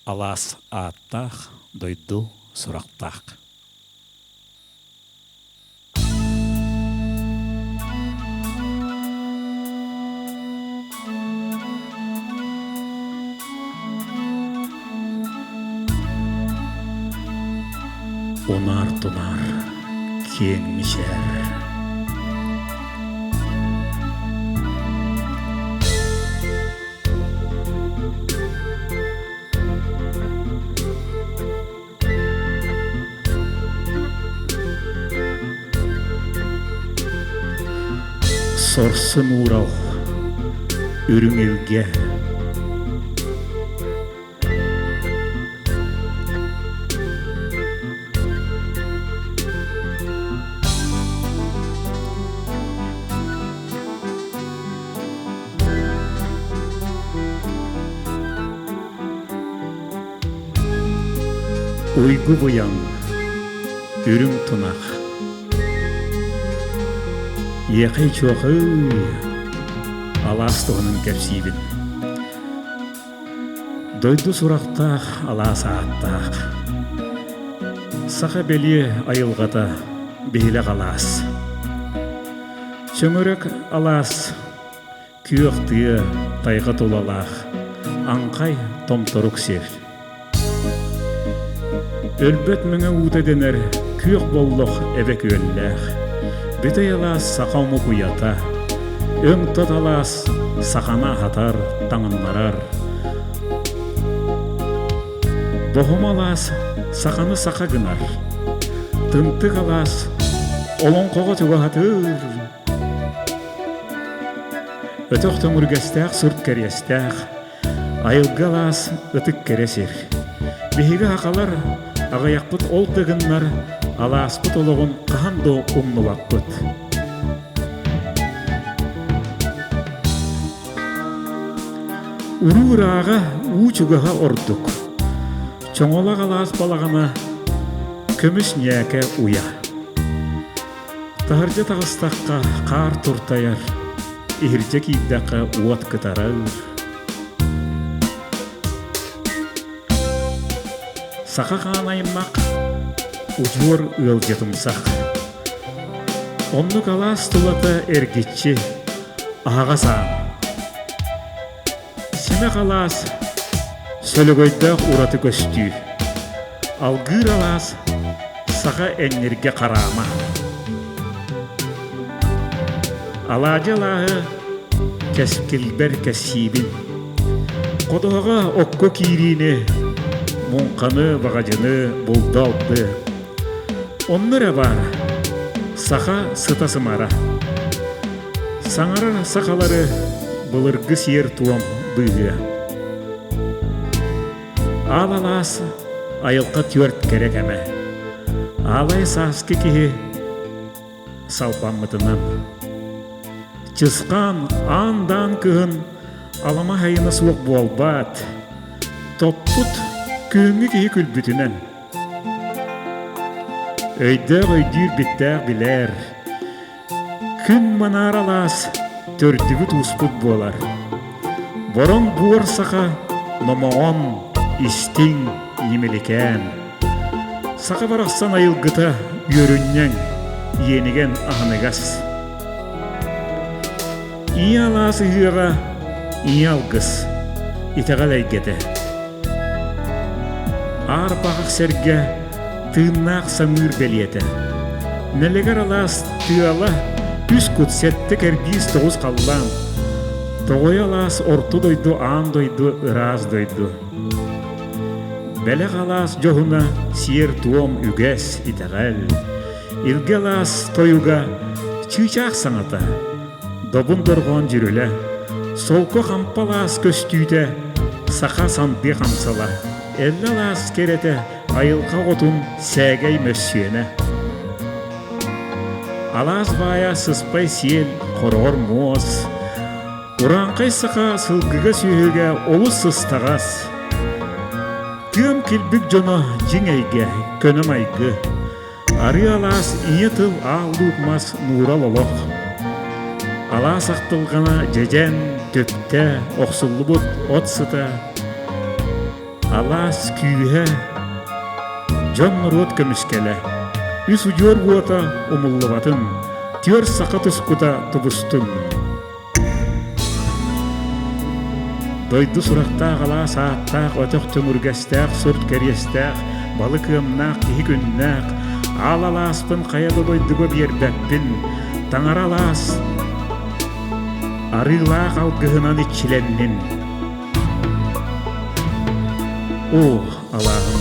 Алас аттақ, дойду сұрақтақ. Унар тунар, кең мишер. Сорсын урал, үрің елге. Uygu buyan, үрің тунақ. Еқай чоқы, аластығының кәпсейбін. Дойду сұрақтақ, аласа аттақ. Сақа бәле айылғата, бейлі қалас. Сөңірек алас, күйіқтіе тайға толалақ. Аңқай томторук сев. Өлбет мүңі ұта денер, күйік боллық әбек өлләқ. Бүтэй алас сақаумы куята, өң тұт алас сақана хатар таңынларар. Бұғым алас сақаны сақа гынар, тынтық алас олың қоға түгі хатыр. Өтіқ түміргестәқ сұрт кәрестәқ, айылғы алас өтік кәресер. Бейгі ақалар ағаяқпыт ол тығынлар, аласпыт олығын қағанды ұмнылақпыт. Ұру-ұраға ұчығыға ордық. Чоңолақ алас балағана көміс нәке ұя. Тағыржа тағыстаққа қар тұртаяр, иржа кейдаққа уат кытарар. Сақа қанайымақ ұжуыр ұл жетімсақ. Онны қалас тұлаты әргетші аға саң. Семе қалас сөлігойдақ ұраты көсті. Алғыр алас сақа әнерге қарама. Алажы алағы кәсіпкелбер кәсібін. Қодыға оққы кейріне мұңқаны бағажыны бұлдалды. Онныры бар, сақа сытасымара. Саңарар сақалары бұлырғы сер туам бұғы. Ал алас айылқа түрт керек әмі. Алай сасқы кеге салпамытынан. Чысқан андан күгін алама хайына суық болбат. Топпут көңі кеге күлбітінен. Өйдәқ өйдір біттәқ білер. Күн манар алас төрдігі туспыт болар. Борон буыр сақа номоон істің емелекен. Сақа барақсан айылғыта үйөріннен енеген ағынығас. Ий аласы ғыға ий алғыз итағал әйгеті. Арпағық сәрге тыыннақ самыр бәлеті. Нәлегер алас тыала үс күтсетті кәрбіз тоғыз қаллан. Тоғой алас орты дойду, ан дойду, ыраз дойду. Бәлек алас жоғына сиер туом үгәс итағал. Илге алас тойуға чычақ саңата. Добын дұрған жүрілі. Солқы қампалас көстүйді, сақа санды қамсала. Әлі алас кереті айылқа қотын сәгей мөссүйені. Алас бая сыспай сел қорғыр моз. Уранқай сақа сылғыға сүйеге олы сыстағас. Түйім келбік жоны жеңейге көнім айғы. Ары алас ие тыл алдуғмас нұрал олық. Алас ақтылғана жежен, төпте, оқсылы бұд, от сыта. Алас күйе, жон рот көміскелі, үс ұйор бұота ұмыллыбатын, төр сақы тұскута тұбыстын. Дойды сұрақтақ ала сааттақ, өтіқ төміргестәқ, сұрт кәрестәқ, балы кымнақ, кихи күннәқ, ал аласпын қаялы дойдыға бербәппін, таңар алас, арылақ алғығынан итчіленнін. О, Аллахым,